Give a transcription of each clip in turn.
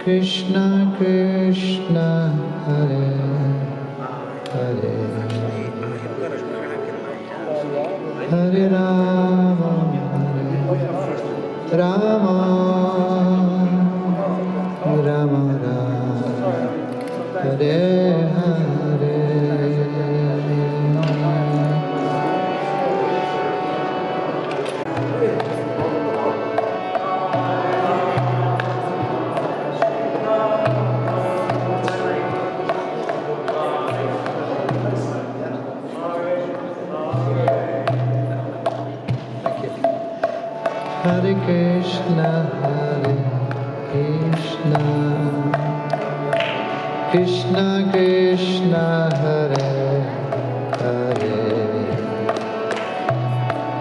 Krishna Krishna Hare Hare Hare Rama Rama Rama Rama Hare Hare Hare Krishna, Hare Krishna, Krishna Krishna, Hare Hare,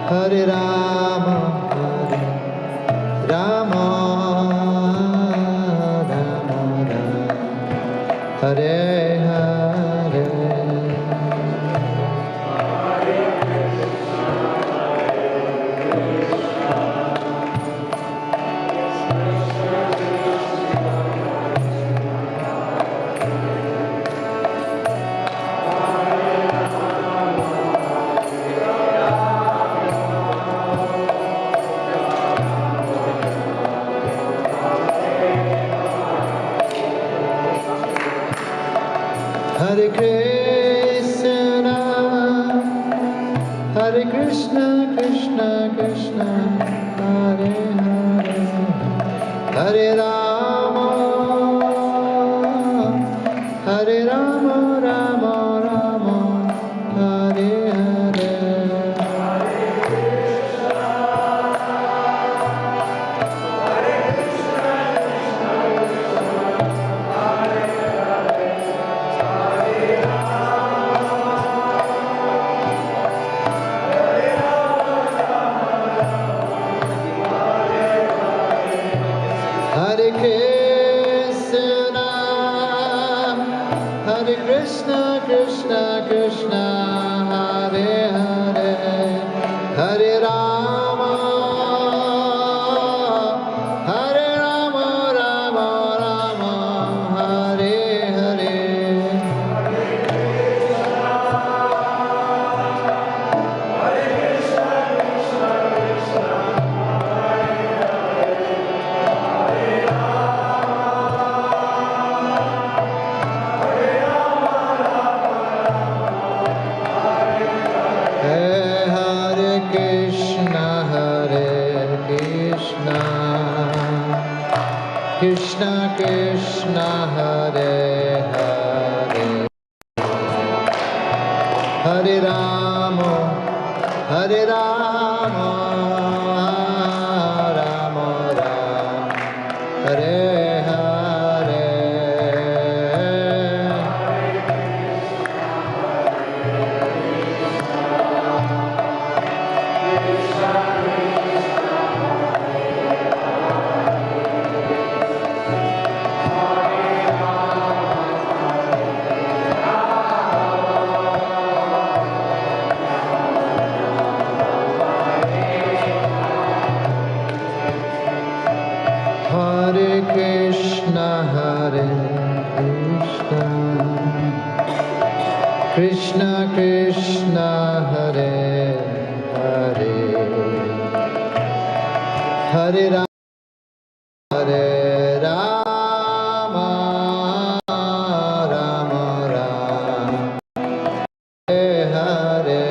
Hare Rama, Hare Rama, Rama Rama, Hare Hare. Hare Krishna, Hare Krishna, Krishna Krishna, Hare Hare, Hare Rama, Hare Rama, Rama Rama, Hare Hare. Hare Krishna, Hare Krishna, Krishna Krishna, Hare Hare, Hare Rama, Hare Rama, Rama Rama, Hare Hare. Krishna Krishna, Hare Hare, Hare Rama, Hare Rama, Rama Rama, Hare Hare. Hare Krishna, Hare Krishna, Krishna Krishna, Hare Hare, Hare Rama, Hare Rama, Rama Rama, Hare Hare.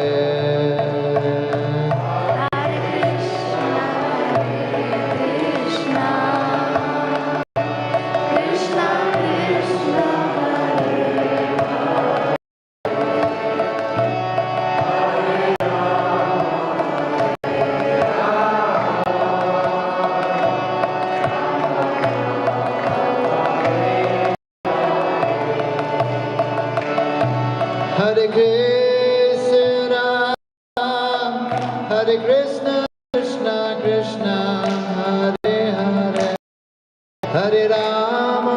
Hare Krishna, Hare Krishna, Krishna Krishna, Hare Hare, Hare Rama,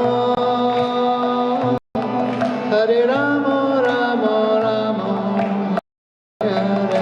Hare Rama, Rama Rama, Hare Hare.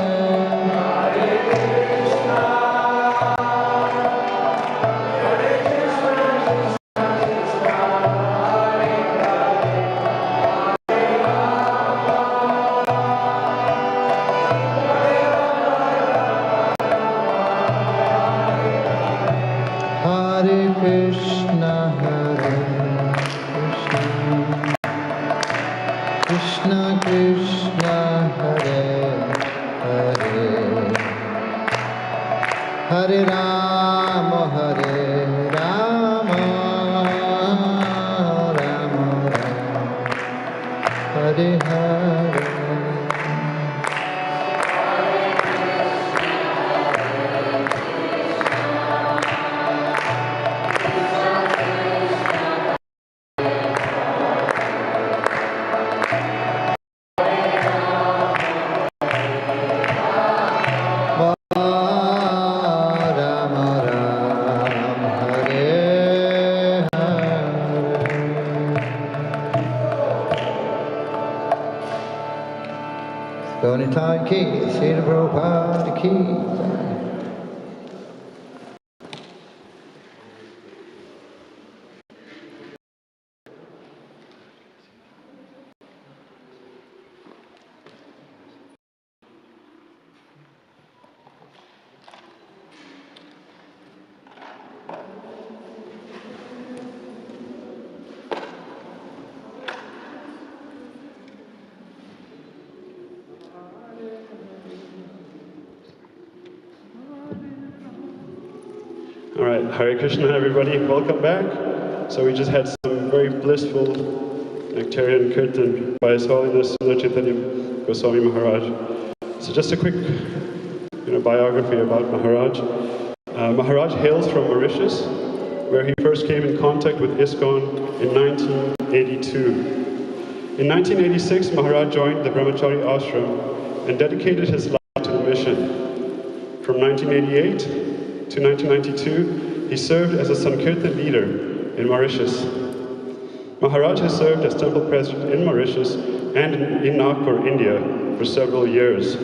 Krishna Krishna Hare Hare Hare Rama Hare Rama Rama Rama Hare Hare. Nitai ki, Srila Prabhupada ki. All right, Hare Krishna everybody, welcome back. So we just had some very blissful nectarian kirtan by His Holiness Sundar Chaitanya Goswami Maharaj. So just a quick biography about Maharaj. Maharaj hails from Mauritius, where he first came in contact with ISKCON in 1982. In 1986, Maharaj joined the Brahmachari ashram and dedicated his life to the mission. From 1988 to 1992, he served as a Sankirtan leader in Mauritius. Maharaj has served as temple president in Mauritius and in Nagpur, India for several years.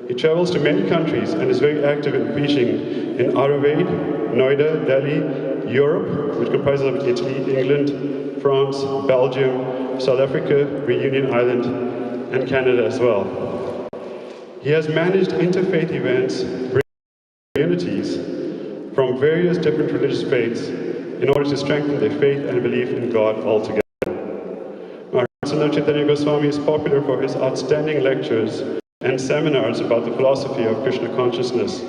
He travels to many countries and is very active in preaching in Ayurveda, Noida, Delhi, Europe, which comprises of Italy, England, France, Belgium, South Africa, Reunion Island, and Canada as well. He has managed interfaith events, communities from various different religious faiths in order to strengthen their faith and belief in God altogether. Maharaj Sundar Chaitanya Goswami is popular for his outstanding lectures and seminars about the philosophy of Krishna consciousness,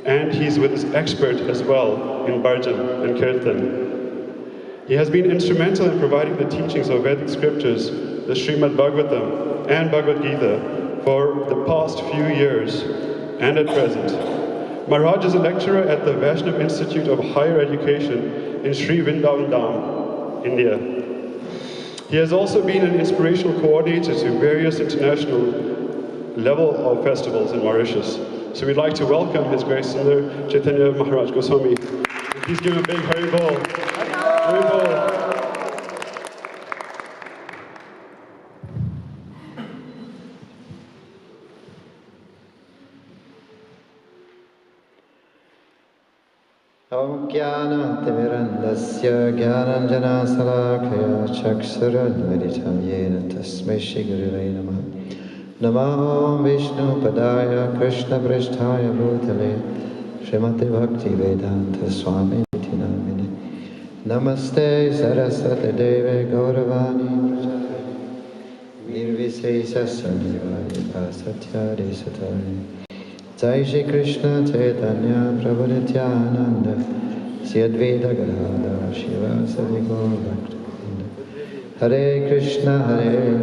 and he's with his expert as well in Bhajan and Kirtan. He has been instrumental in providing the teachings of Vedic scriptures, the Srimad Bhagavatam and Bhagavad Gita for the past few years and at present. Maharaj is a lecturer at the Vaishnava Institute of Higher Education in Sri Vrindavan Dham, India. He has also been an inspirational coordinator to various international level of festivals in Mauritius. So we'd like to welcome His Grace Sundar Chaitanya Maharaj Goswami. Please give him a big Hari Bol. Hari Bol. Om Jnana-timirandasya Jnananjana-salakaya Chaksuranmilitam Yena Tasmai Shri Gurave Namaha. Namo Vishnu Padaya Krishna Pristhaya Bhutale Srimati Bhakti Vedanta Swami Niti Namine. Namaste Saraswati Deve Gauravani Nirvisesa Sanyavadi Satyari Satari. Jai Shri Krishna Chaitanya Prabhu Nityananda Sri Advaita Gadadhara Shivasadi Gaura Bhaktivinoda. Hare Krishna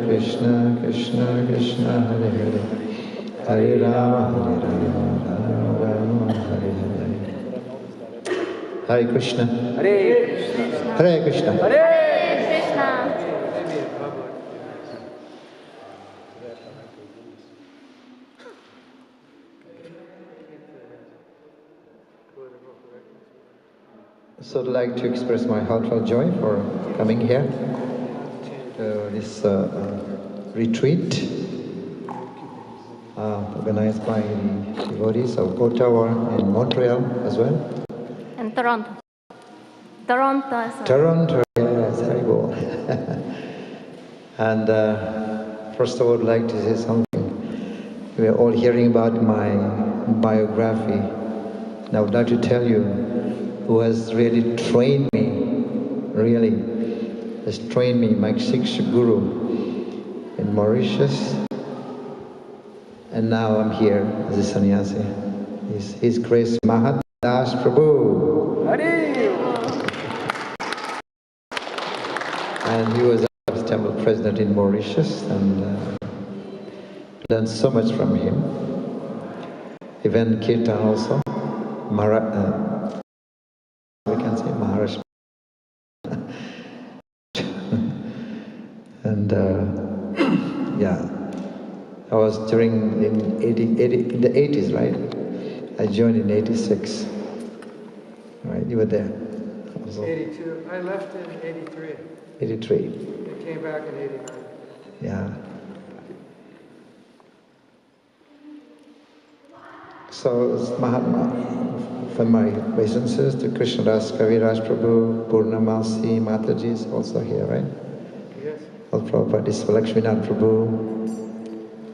Krishna Krishna Hare Hare Hare Rama Rama Rama Hare Hare. Hare Krishna Hare Krishna Hare Krishna. So I'd like to express my heartfelt joy for coming here to this retreat organized by the devotees of Ottawa and Montreal as well. And Toronto. Toronto as well. Toronto, yes, very cool. And first of all, I'd like to say something. We are all hearing about my biography. And I would like to tell you who has really trained me, my Sikh Guru in Mauritius, and now I'm here as a sannyasi. His Grace Mahat Das Prabhu. And he was our temple president in Mauritius, and learned so much from him. Even Kirtan also, we can say Maharaj. And yeah, I was in the 80s, right? I joined in 86. Right, you were there. Also. 82. I left in 83. 83. I came back in 89. Yeah. So it's Mahatma, for my Vaishnavas, to Krishnadas Kaviraj Prabhu, Purnamasi Mataji is also here, right? Yes. All Prabhupada is Lakshminath Prabhu,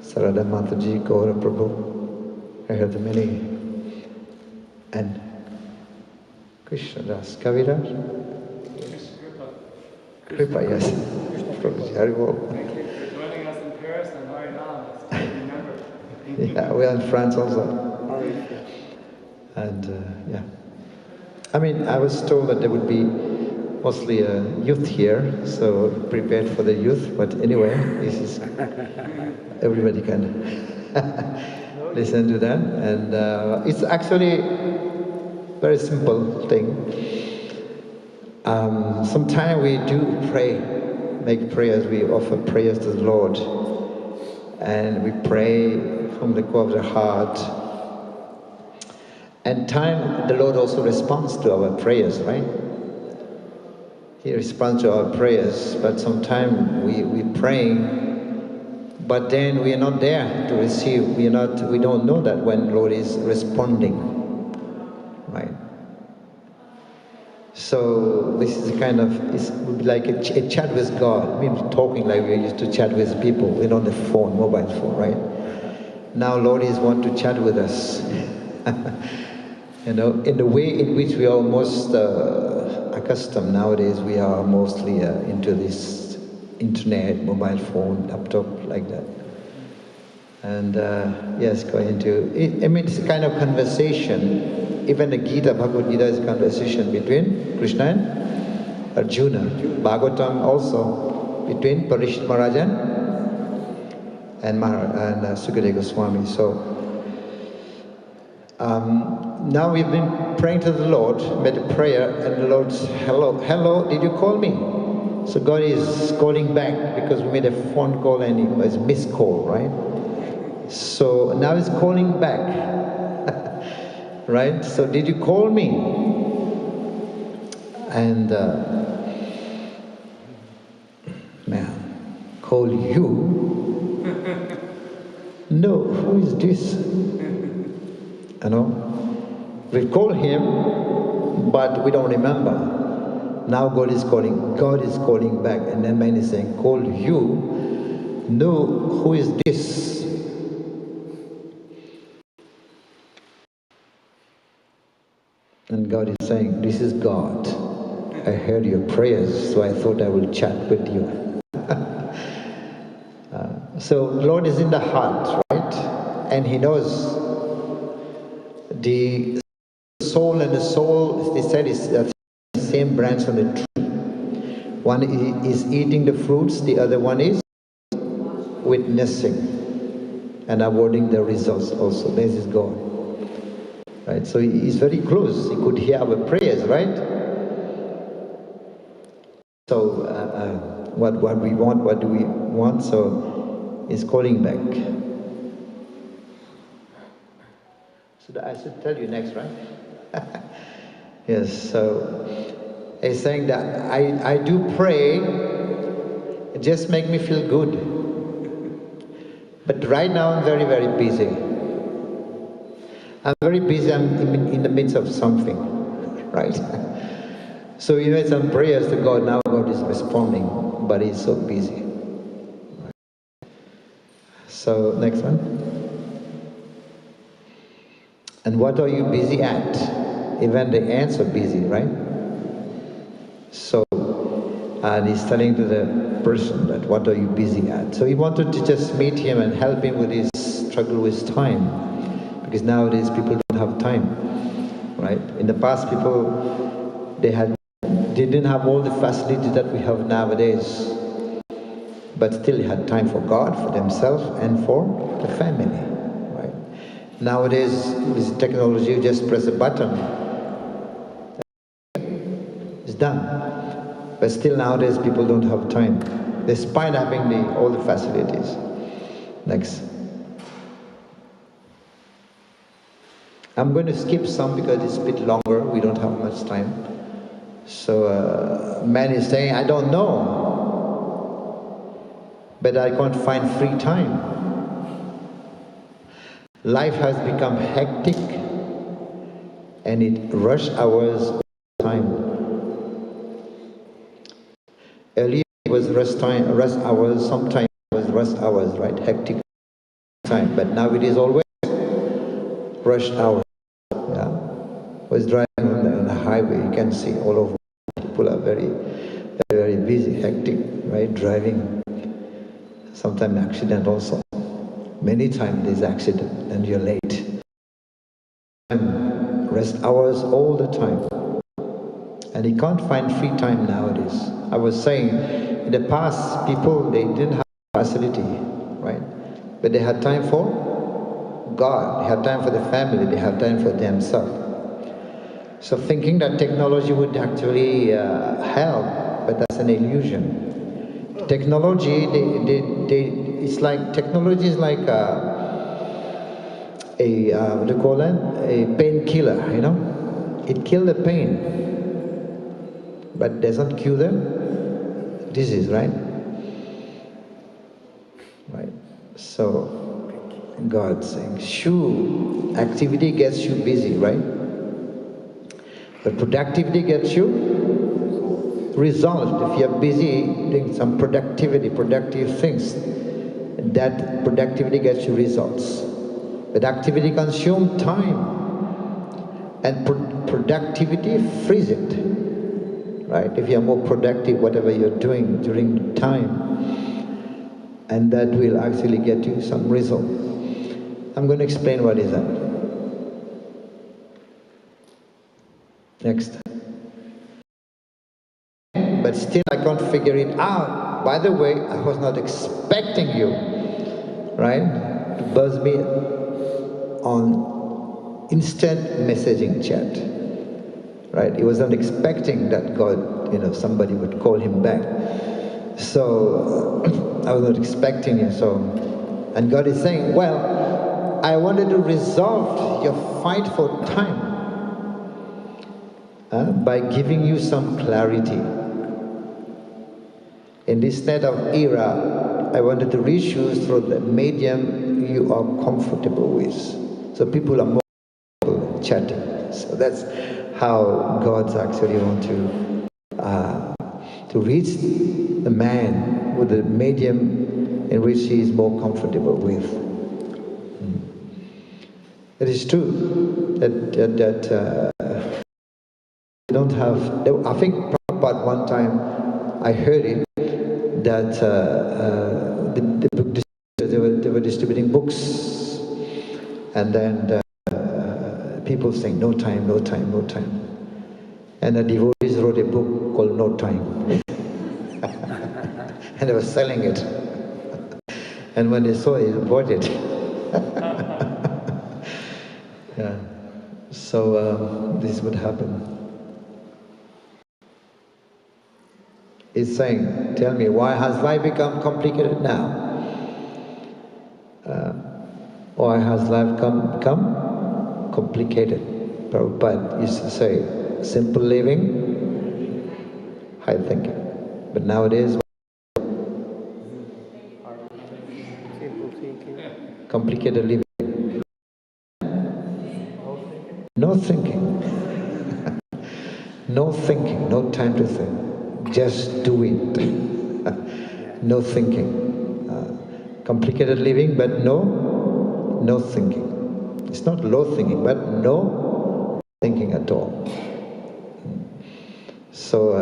Sarada Mataji, Gaura Prabhu. I heard the many. And Krishnadas Kaviraj? Yes. Kripa, yes. Prabhuji, Haribol. Thank you for joining us in Paris and Harinam. It's good to remember. Yeah, we are in France also. And yeah. I mean, I was told that there would be mostly youth here, so prepared for the youth, but anyway, this is, everybody can listen to that. And it's actually very simple thing. Sometimes we do pray, make prayers, we offer prayers to the Lord, and we pray from the core of the heart. And time the Lord also responds to our prayers, right? He responds to our prayers, but sometimes we praying, but then we are not there to receive. We don't know that when Lord is responding, right? So this is a kind of, it would be like a chat with God. We're talking like we used to chat with people, we're on the phone, mobile phone, right? Now Lord is want to chat with us. You know, in the way in which we are most accustomed nowadays, we are mostly into this internet, mobile phone, laptop, like that. And yes, going into, I mean, it's a kind of conversation. Even the Gita, Bhagavad Gita is a conversation between Krishna and Arjuna. Bhagavatam also between Parishit Maharajan and Sukadeva Goswami. So now we've been praying to the Lord, made a prayer, and the Lord said, hello, did you call me? So God is calling back because we made a phone call and it was a missed call, right? So now he's calling back, right? So did you call me? And man, call you? No, who is this? You know? We call him, but we don't remember. Now God is calling back, and then man is saying, call you. No, who is this? And God is saying, this is God. I heard your prayers, so I thought I will chat with you. So Lord is in the heart, right? And He knows the soul and the soul, they said, is the same branch on the tree. One is eating the fruits, the other one is witnessing and awarding the results also. This is God. Right? So He is very close. He could hear our prayers, right? So what we want, what do we want? So He's calling back. So I should tell you next, right? Yes, so he's saying that I do pray, it just make me feel good. But right now I'm very, very busy. I'm very busy, I'm in the midst of something, right? So you made some prayers to God, now God is responding, but He's so busy. So next one. And what are you busy at? Even the ants are busy, right? So And he's telling to the person that, what are you busy at? So he wanted to just meet him and help him with his struggle with time. Because nowadays people don't have time, right? In the past people, they didn't have all the facilities that we have nowadays. But still they had time for God, for themselves, and for the family, right? Nowadays, with technology, you just press a button. It's done. But still nowadays people don't have time, despite having all the facilities. Next. I'm going to skip some because it's a bit longer, we don't have much time. So man is saying, I don't know, but I can't find free time. Life has become hectic and it rush hours all the time. Earlier it was rush hours, sometimes it was rush hours, right? Hectic time. But now it is always rush hours. Yeah. I was driving on the highway, you can see all over. People are very, very busy, hectic, right? Driving. Sometimes accident also. Many times there's accident and you're late. And rest hours all the time. And you can't find free time nowadays. I was saying, in the past, people, they didn't have facility, right? But they had time for God, they had time for the family, they had time for themselves. So thinking that technology would actually help, but that's an illusion. Technology, it's like, technology is like what do you call that? A painkiller, you know? It kills the pain, but doesn't cure the disease, right? Right. So, God saying, sure, activity gets you busy, right? But productivity gets you result. If you're busy doing some productive things, that productivity gets you results. But activity consumes time, and productivity frees it, right? If you're more productive, whatever you're doing during time, and that will actually get you some result. I'm going to explain what is that. Next. But still I can't figure it out. By the way, I was not expecting you, right, to buzz me on instant messaging chat, right? He wasn't expecting that God, somebody would call him back. So I was not expecting you. So, and God is saying, well, I wanted to resolve your fight for time by giving you some clarity. In this state of era, I wanted to reach you through the medium you are comfortable with. So people are more comfortable chatting. So that's how God's actually want to reach the man with the medium in which he is more comfortable with. It is true that they don't have. I think Prabhupada one time I heard it that the book distributors, they were distributing books, and then people saying no time, no time, no time, and the devotees wrote a book called No Time, and they were selling it, and when they saw it, they bought it. Yeah. So this would happen. He's saying, tell me, why has life become complicated now? Why has life become complicated? Prabhupada used to say, simple living, high thinking. But nowadays, complicated living. No thinking. No thinking, no time to think. Just do it. No thinking. Complicated living, but no thinking. It's not low thinking, but no thinking at all. So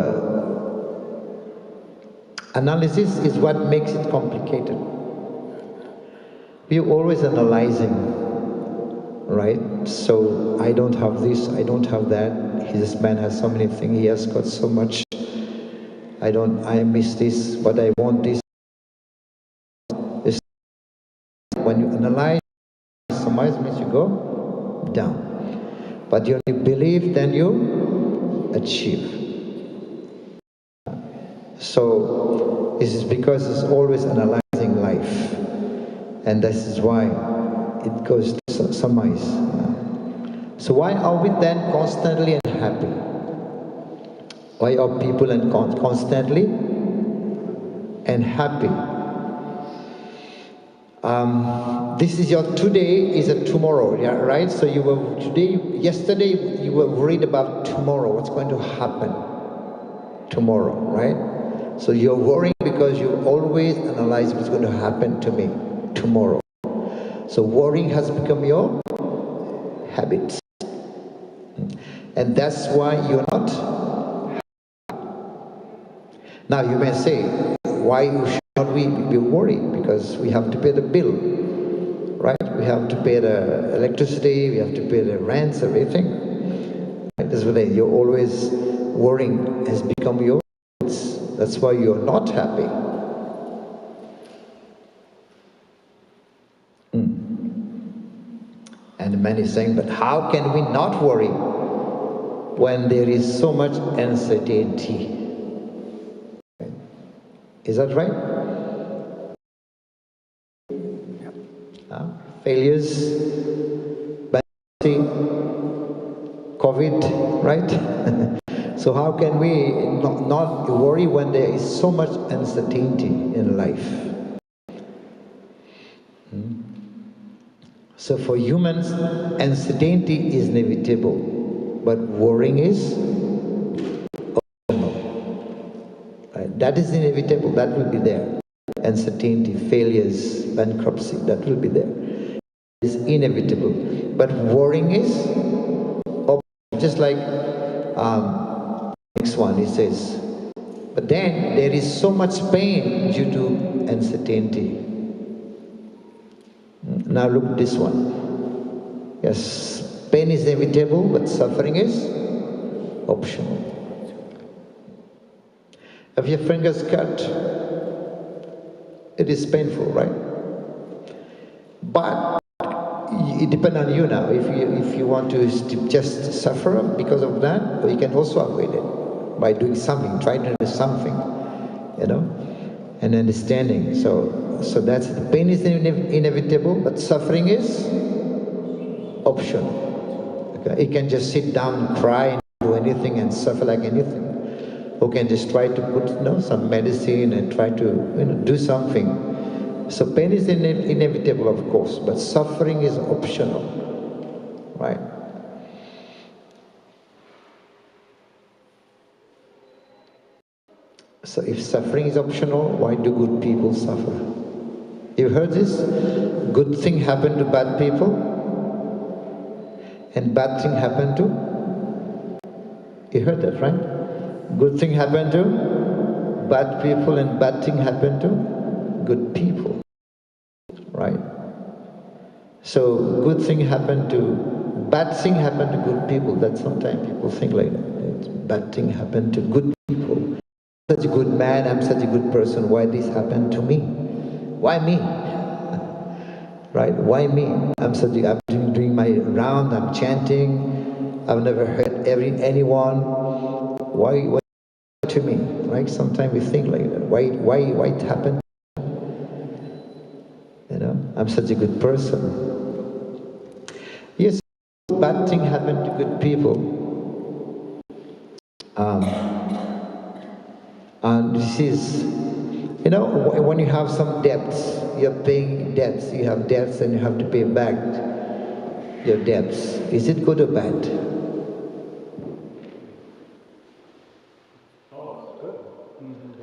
Analysis is what makes it complicated. We're always analyzing, right? So I don't have this, I don't have that. This man has so many things, he has got so much. I miss this, but I want this. When you analyze, surmise means you go down. But when you believe, then you achieve. So this is because it's always analyzing life. And this is why it goes to surmise. So why are we then constantly unhappy? Why are people constantly unhappy? This is your today is a tomorrow, yeah, right? So you were yesterday you were worried about tomorrow, what's going to happen tomorrow, right? So you're worrying because you always analyze what's going to happen to me tomorrow. So worrying has become your habit. And that's why you're not happy. Now you may say, why should not we be worried? Because we have to pay the bill, right? We have to pay the electricity, we have to pay the rents, everything. Right? That's why you're always worrying has become your habit. That's why you're not happy. And many saying, but how can we not worry when there is so much uncertainty? Is that right? Failures, bankruptcy, COVID, right? So how can we not worry when there is so much uncertainty in life? So for humans, uncertainty is inevitable, but worrying is optional. Right? That is inevitable, that will be there. Uncertainty, failures, bankruptcy, that will be there. It is inevitable. But worrying is optional. Just like next one, he says, but then there is so much pain due to uncertainty. Now look at this one. Yes, pain is inevitable, but suffering is optional. If your fingers cut, it is painful, right? But it depends on you now. If you want to just suffer because of that, or you can also avoid it by doing something, trying to do something, you know, and understanding. So that's the pain is inevitable, but suffering is optional. Okay? You can just sit down and cry and do anything and suffer like anything. Or can just try to put some medicine and try to do something. So pain is inevitable, of course, but suffering is optional, right? So if suffering is optional, why do good people suffer? You heard this? Good thing happen to bad people, and bad thing happen to. You heard that, right? Good thing happen to bad people, and bad thing happen to good people, right? So good thing happen to bad thing happen to good people. That sometimes people think like that. Bad thing happen to good people. Such a good man, I'm such a good person. Why this happened to me? Why me? Right? Why me? I'm doing my round. I'm chanting. I've never hurt anyone. Why to me? Right? Sometimes we think like that. Why it happened? You know, I'm such a good person. Yes, bad thing happened to good people. And this is, you know, when you have some debts, you're paying debts. You have debts and you have to pay back your debts. Is it good or bad?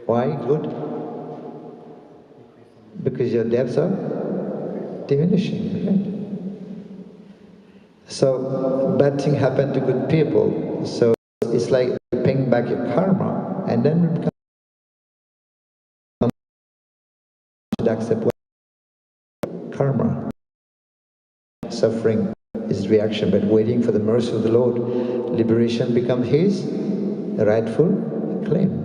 Why good? Because your debts are diminishing, right? So bad thing happened to good people. So it's like paying back your karma, and then accept karma. Suffering is reaction, but waiting for the mercy of the Lord, liberation becomes his rightful claim.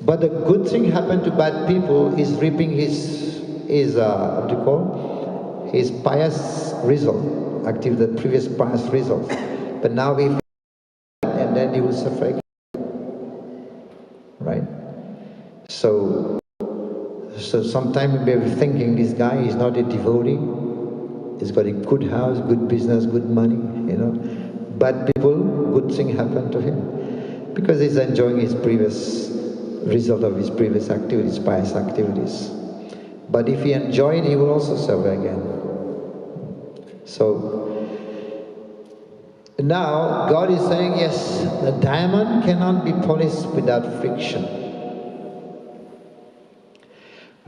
But the good thing happened to bad people is reaping his what do you call? His pious result, active the previous pious result. But now he and then he will suffer again. Right? So sometimes we may be thinking this guy is not a devotee. He's got a good house, good business, good money, you know. Bad people, good thing happened to him. Because he's enjoying his previous result of his previous activities, pious activities. But if he enjoyed, he will also suffer again. So now God is saying, yes, the diamond cannot be polished without friction.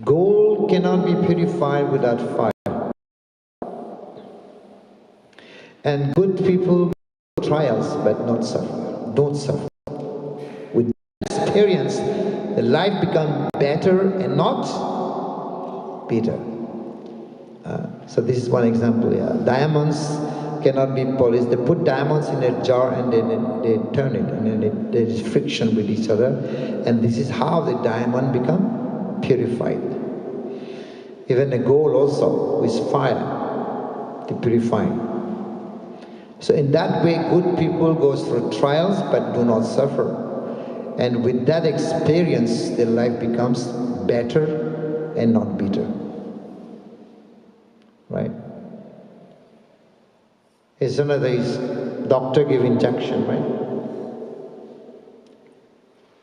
Gold cannot be purified without fire. And good people trials but not suffer, don't suffer. With experience, the life becomes better and not bitter. So this is one example here. Diamonds cannot be polished. They put diamonds in a jar and then they turn it, and then there is friction with each other, and this is how the diamond becomes purified. Even the gold also with fire to purify. So in that way, good people go through trials but do not suffer. And with that experience, their life becomes better and not bitter. Right? It's another doctor give injection, right?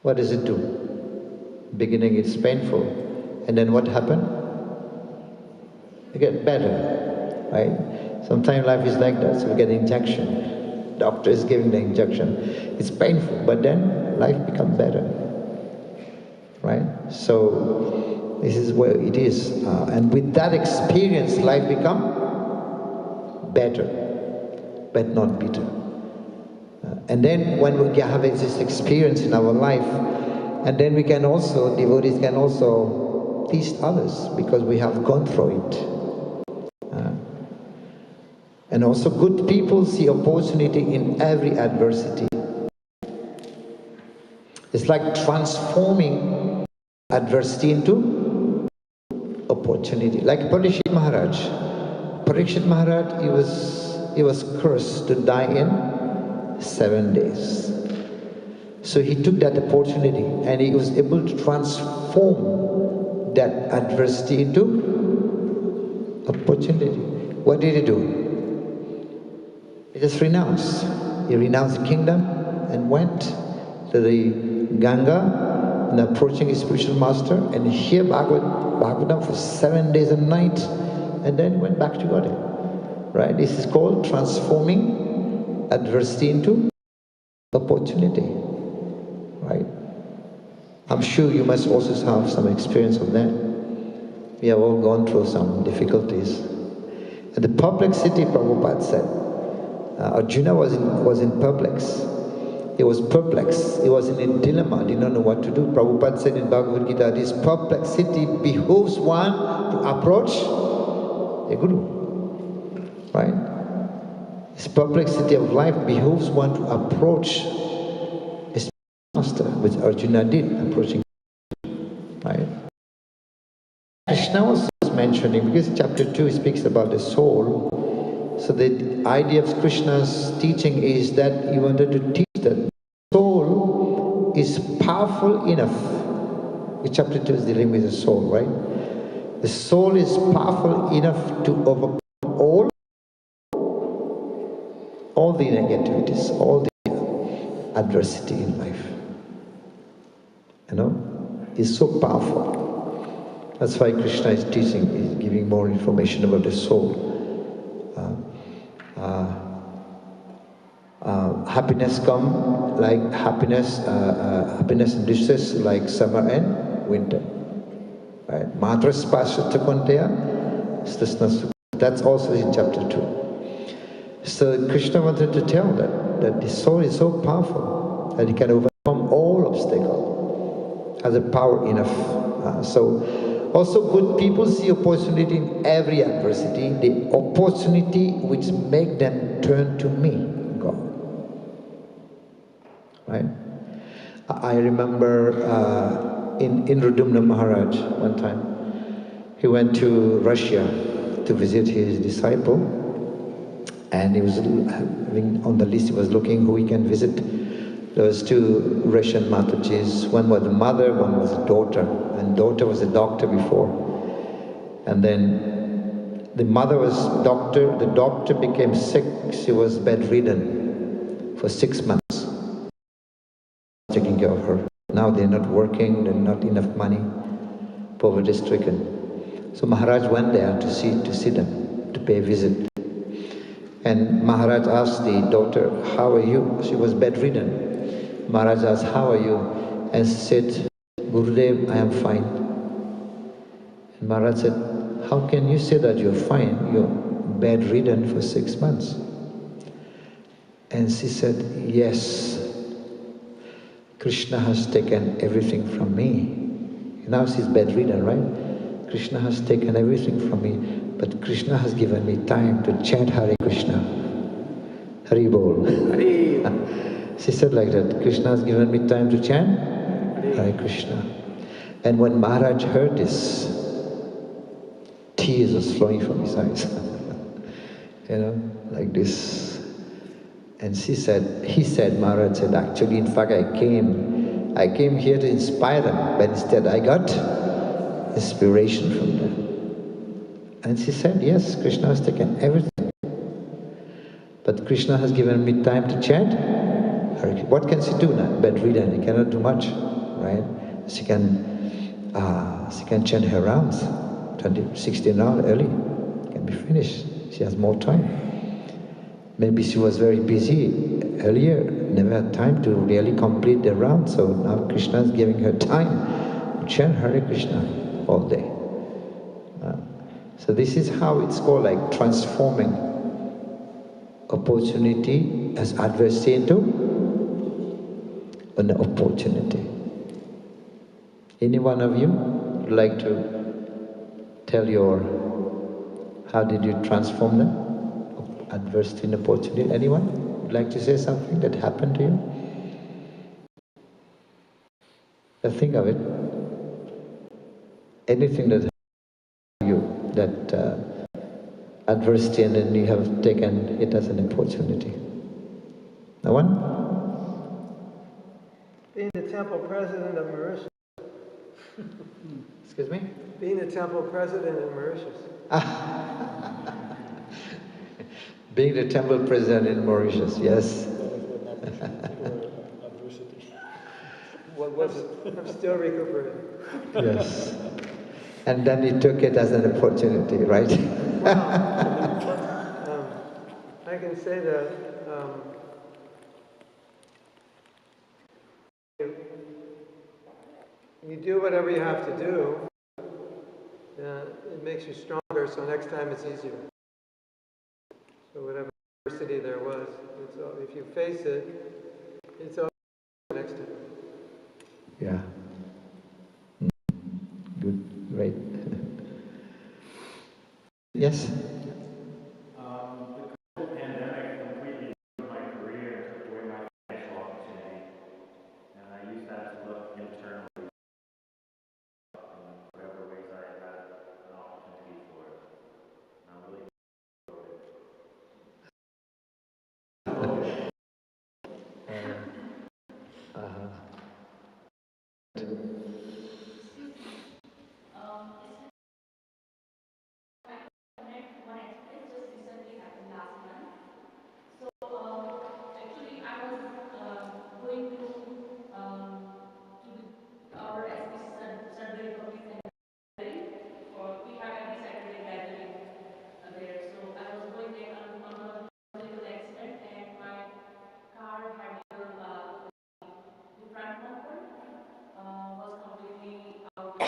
What does it do? Beginning it's painful. And then what happened? You get better, right? Sometimes life is like that, so we get injection. Doctor is giving the injection. It's painful, but then life becomes better, right? So this is where it is. And with that experience, life becomes better, but not bitter. And then when we have this experience in our life, and then we can also, devotees can also teach others, because we have gone through it. And also good people see opportunity in every adversity. It's like transforming adversity into opportunity. Like Parikshit Maharaj. Parikshit Maharaj, he was cursed to die in 7 days. So he took that opportunity and he was able to transform that adversity into opportunity. What did he do? He just renounced. He renounced the kingdom and went to the Ganga and approaching his spiritual master and hear Bhagavatam for 7 days and nights, and then went back to Godhead. Right? This is called transforming adversity into opportunity. Right? I'm sure you must also have some experience of that. We have all gone through some difficulties. At the perplexity, Prabhupada said, Arjuna was in perplex. He was perplexed. He was in a dilemma, did not know what to do. Prabhupada said in Bhagavad Gita, this perplexity behooves one to approach a guru. Right? This perplexity of life behooves one to approach a master, which Arjuna did, approaching. Right? Krishna also is mentioning, because chapter 2 speaks about the soul. So the idea of Krishna's teaching is that he wanted to teach that the soul is powerful enough. Chapter 2 is dealing with the soul, right? The soul is powerful enough to overcome all the negativities, all the adversity in life. You know, it's so powerful. That's why Krishna is teaching, is giving more information about the soul. Happiness come like happiness and distress like summer and winter. Right? Matra spashata konteya, stasna. That's also in chapter 2. So Krishna wanted to tell that the soul is so powerful that it can overcome all obstacles, has a power enough. So Also, good people see opportunity in every adversity, the opportunity which make them turn to me, God. Right? I remember in Rudumna Maharaj one time, he went to Russia to visit his disciple, and he was having on the list, he was looking who he can visit. There was two Russian Matajis. One was the mother, one was the daughter. And daughter was a doctor before. And then the mother was doctor. The doctor became sick. She was bedridden for 6 months, taking care of her. Now they're not working, there's not enough money, poverty-stricken. So Maharaj went there to see them, to pay a visit. And Maharaj asked the daughter, how are you? She was bedridden. Maharaj asked, how are you? And she said, Gurudev, I am fine. And Maharaj said, how can you say that you're fine? You're bedridden for 6 months. And she said, yes, Krishna has taken everything from me. Now she's bedridden, right? Krishna has taken everything from me, but Krishna has given me time to chant Hare Krishna. Hari Bol. She said like that, Krishna has given me time to chant Hare Krishna. And when Maharaj heard this, tears was flowing from his eyes. You know, like this. And he said, Maharaj said, actually, in fact, I came here to inspire them, but instead I got inspiration from them. And she said, yes, Krishna has taken everything. But Krishna has given me time to chant. What can she do now? Bedridden, she cannot do much, right? She can chant her rounds, 16 rounds early, can be finished. She has more time. Maybe she was very busy earlier, never had time to really complete the round, so now Krishna is giving her time to chant Hare Krishna all day. So this is how it's called, like transforming opportunity as adversity into an opportunity. Any one of you would like to tell how did you transform them? Adversity and opportunity. Anyone would like to say something that happened to you? Think of it. Anything that happened to you, that adversity, and then you have taken it as an opportunity. No one? Being the temple president of Mauritius. Excuse me? Being the temple president of Mauritius. Being the temple president in Mauritius, yes. What was it? I'm still recuperating. Yes. And then he took it as an opportunity, right? I can say that you do whatever you have to do, it makes you stronger, so next time it's easier. So whatever adversity there was, if you face it, it's over next time. Yeah. Good, great. Yes? The pandemic completely ruined my career and took away my financial opportunity. And I used that to look internally in whatever ways I had an opportunity for it. And I'm really One experience just recently happened last month. So actually, I was going to our SPC Sundar Republic and gathering. We have every Saturday gathering there. So I was going there on one of the vehicle accident, and my car had the front bumper was completely out. I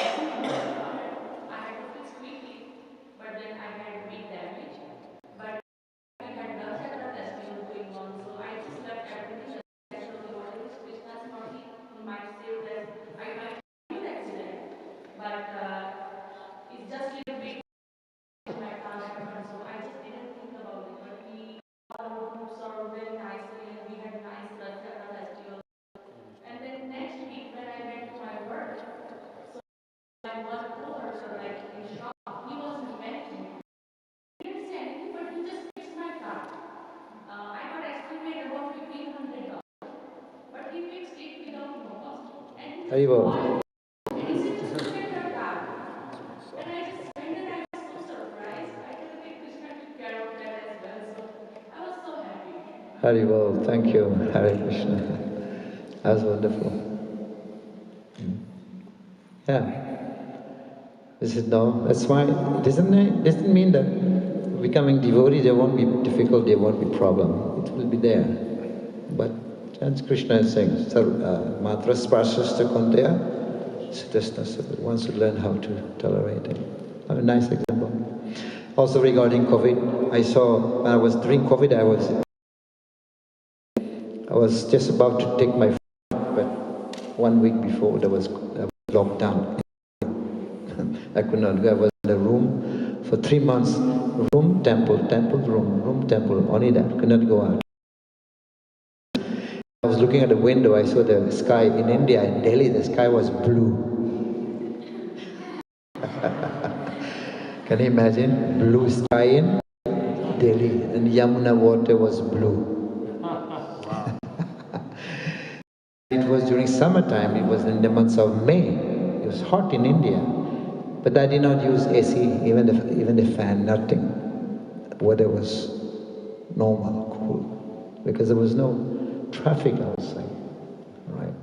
had to fix quickly, but then I had big damage. But we had several festivals going on, so I just left everything. Actually, whatever is Krishna's mercy, He might save us. I might have an accident, but Haribol. And he said, just look at her back. And I just went and I was so surprised. I said, okay, Krishna took care of that as well. So I was so happy. Haribol, thank you, Hare Krishna. That was wonderful. Yeah. This is no, that's why, doesn't mean that becoming devotee, there won't be difficulty, there won't be problem. It will be there. But as Krishna is saying, matra sparsasta kundaya, sitasna. One should learn how to tolerate it. A nice example. Also regarding COVID, I saw, when I was during COVID, I was just about to take my flight, but 1 week before there was lockdown. I could not go. I was in a room for 3 months. Room, temple, temple, room, temple, only that. Could not go out. I was looking at the window, I saw the sky in India, in Delhi, the sky was blue. Can you imagine? Blue sky in Delhi, and Yamuna water was blue. It was during summertime, it was in the months of May. It was hot in India. But I did not use AC, even the fan, nothing. Weather was normal, cool, because there was no traffic outside, right?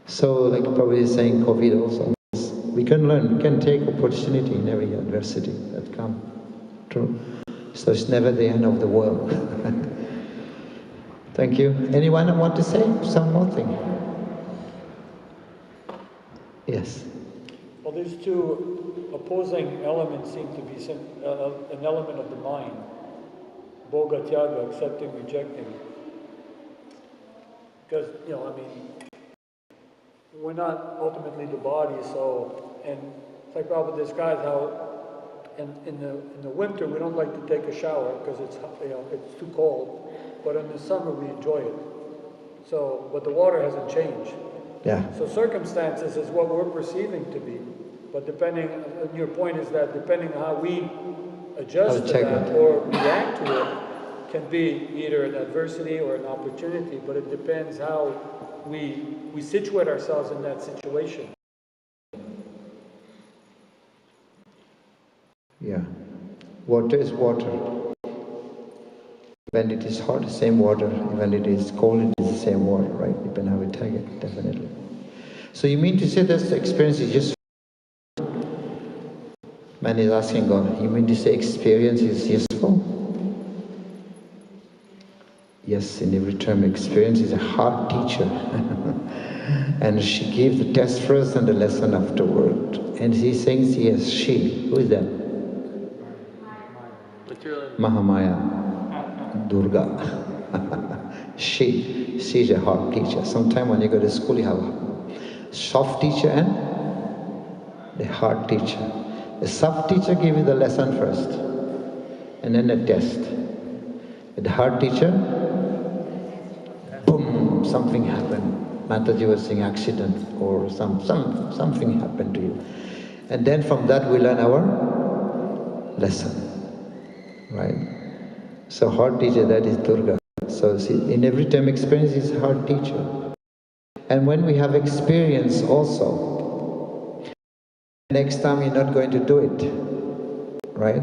So, like Prabhupada is saying, COVID also, we can learn, we can take opportunity in every adversity that comes. True. So it's never the end of the world. Thank you. Anyone want to say some more thing? Yes. Well, these two opposing elements seem to be an element of the mind. Bhoga, tyaga, accepting, rejecting. Because, we're not ultimately the body, so, and it's like Prabhupada describes how in the winter we don't like to take a shower because it's too cold, but in the summer we enjoy it. So, but the water hasn't changed. Yeah. So circumstances is what we're perceiving to be, but your point is that depending on how we adjust to that or react to it, can be either an adversity or an opportunity, but it depends how we situate ourselves in that situation. Yeah. Water is water. When it is hot, same water. When it is cold, it is the same water, right? Depending on how we take it, definitely. So you mean to say that the experience is just... Man is asking God, you mean to say experience is useful? Yes, in every term, experience is a hard teacher. And she gave the test first and the lesson afterward. And he says, yes, she. Who is that? Mahamaya. Durga. She's a hard teacher. Sometimes when you go to school, you have a soft teacher and the hard teacher. The soft teacher gives you the lesson first, and then the test. The hard teacher, boom, something happened. Mataji was saying accident or something happened to you. And then from that we learn our lesson, right? So hard teacher, that is Durga. So see, in every time experience is hard teacher. And when we have experience also, next time you're not going to do it, right?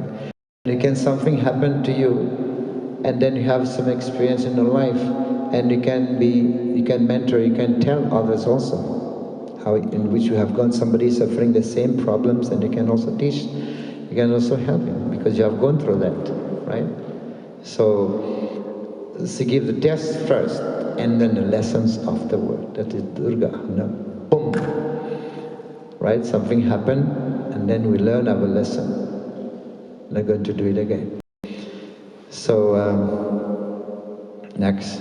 Something happen to you, and then you have some experience in your life, and you can mentor, you can tell others also how in which you have gone. Somebody suffering the same problems, and you can also teach, you can also help him because you have gone through that, right? So give the test first, and then the lessons afterward. That is Durga. No? Boom. Right? Something happened, and then we learn our lesson. Not going to do it again. So, next.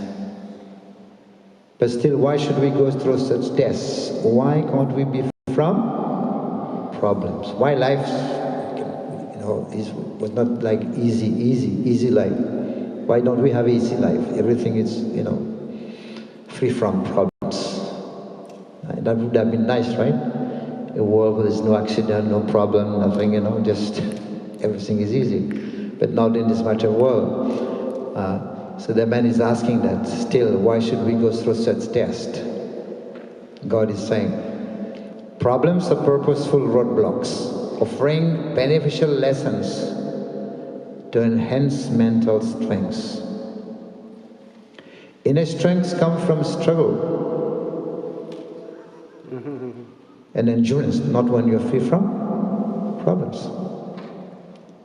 But still, why should we go through such tests? Why can't we be free from problems? Why life, was not like easy life? Why don't we have easy life? Everything is, free from problems. That would have been nice, right? A world where there's no accident, no problem, nothing, just everything is easy. But not in this material world. So the man is asking that still, why should we go through such test? God is saying, Problems are purposeful roadblocks, offering beneficial lessons to enhance mental strengths. Inner strengths come from struggle and endurance, not when you're free from problems.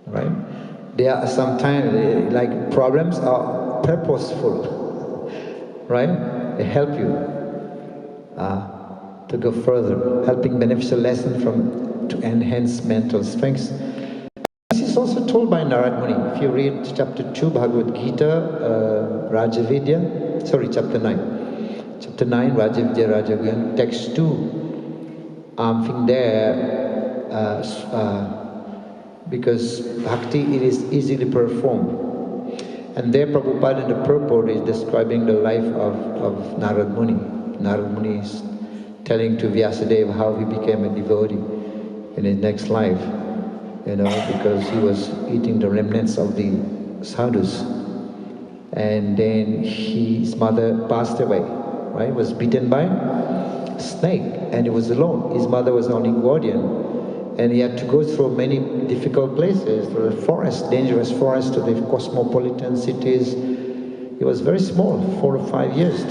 Right? There are sometimes, like, problems are purposeful, right? They help you to go further, helping beneficial lesson to enhance mental strengths. This is also told by Narad Muni. If you read chapter 2, Bhagavad Gita, chapter 9. Chapter 9, Rajavidya, Rajaguyan, text 2. I think there, because bhakti, it is easily performed. And there Prabhupada in the purport is describing the life of Narad Muni. Narad Muni is telling to Vyasadeva how he became a devotee in his next life, because he was eating the remnants of the sadhus. And then his mother passed away, right? Was bitten by a snake, and he was alone. His mother was only guardian, and he had to go through many difficult places, through the forest, dangerous forest, to the cosmopolitan cities. He was very small, 4 or 5 years.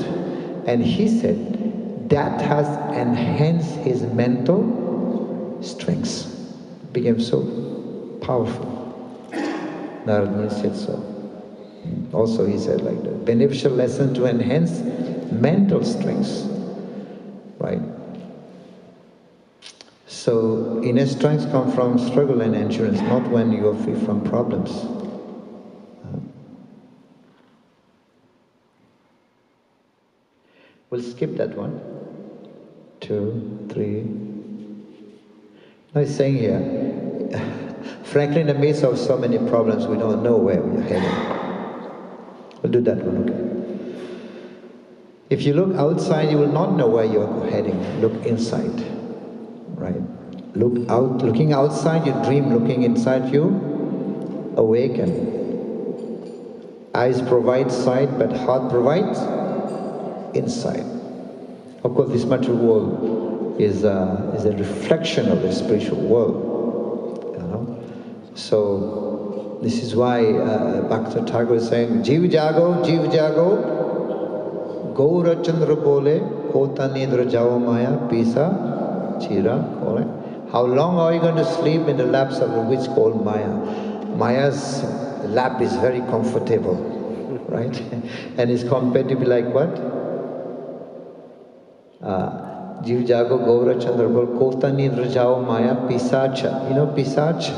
And he said, that has enhanced his mental strengths. It became so powerful. Narad Muni said so. Also he said like that, beneficial lesson to enhance mental strengths, right? So inner strengths come from struggle and endurance, not when you are free from problems. We'll skip that one. 2, 3. Now he's saying here, frankly, in the midst of so many problems, we don't know where we are heading. We'll do that one, okay? If you look outside, you will not know where you are heading. Look inside, right? Looking outside, you dream. Looking inside, you awaken. Eyes provide sight, but heart provides insight. Of course, this material world is a reflection of the spiritual world. So this is why Bhakta Thakur is saying, Jiv jago, Gaura Chandra bole, Kota nidra jao maya, pisa, chira, kore. How long are you going to sleep in the laps of the witch called Maya? Maya's lap is very comfortable, right? And it's compared to be like what? Jiv jago, Gaura Chandra bole, Kota nidra jao maya, pisacha. You know pisach?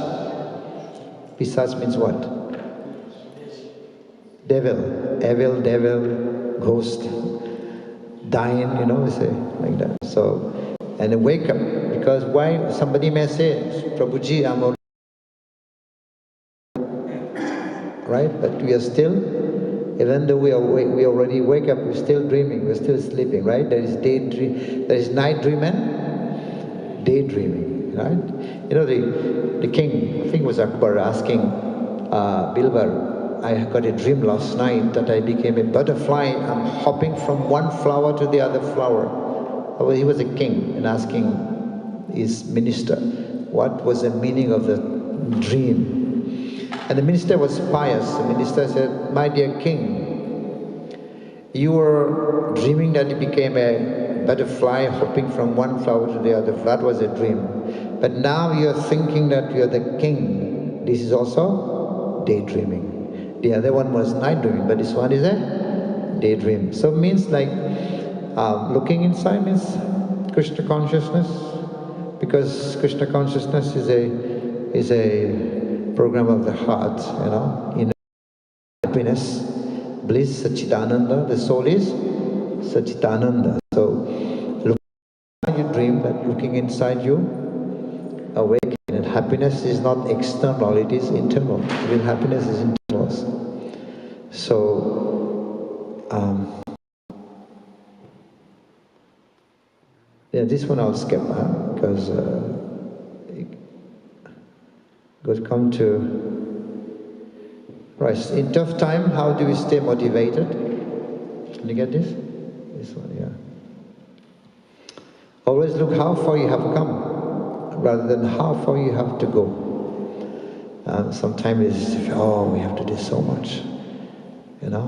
Pisach means what? Devil, ghost, dying, we say like that. So, and then wake up, because why? Somebody may say, Prabhuji, I'm already, right? But we are still, even though we already wake up, we're still dreaming, we're still sleeping, right? There is night dream and daydreaming, right? The king, I think it was Akbar, asking Bilbar, I got a dream last night that I became a butterfly. I'm hopping from one flower to the other flower. Well, he was a king, and asking his minister, what was the meaning of the dream? And the minister was pious. The minister said, my dear king, you were dreaming that you became a butterfly hopping from one flower to the other. That was a dream. But now you're thinking that you're the king. This is also daydreaming. The other one was night dreaming, but this one is a daydream. So it means like looking inside means Krishna consciousness, because Krishna consciousness is a program of the heart, in happiness, bliss, Satchitananda. The soul is Satchitananda. So looking inside you dream, but looking inside you awaken. And happiness is not external, it is internal. Real happiness is internal. So, this one I'll skip, because got to come to, right, in tough time, how do we stay motivated? Can you get this? This one, yeah. Always look how far you have come, rather than how far you have to go. Sometimes it's, oh, we have to do so much, you know.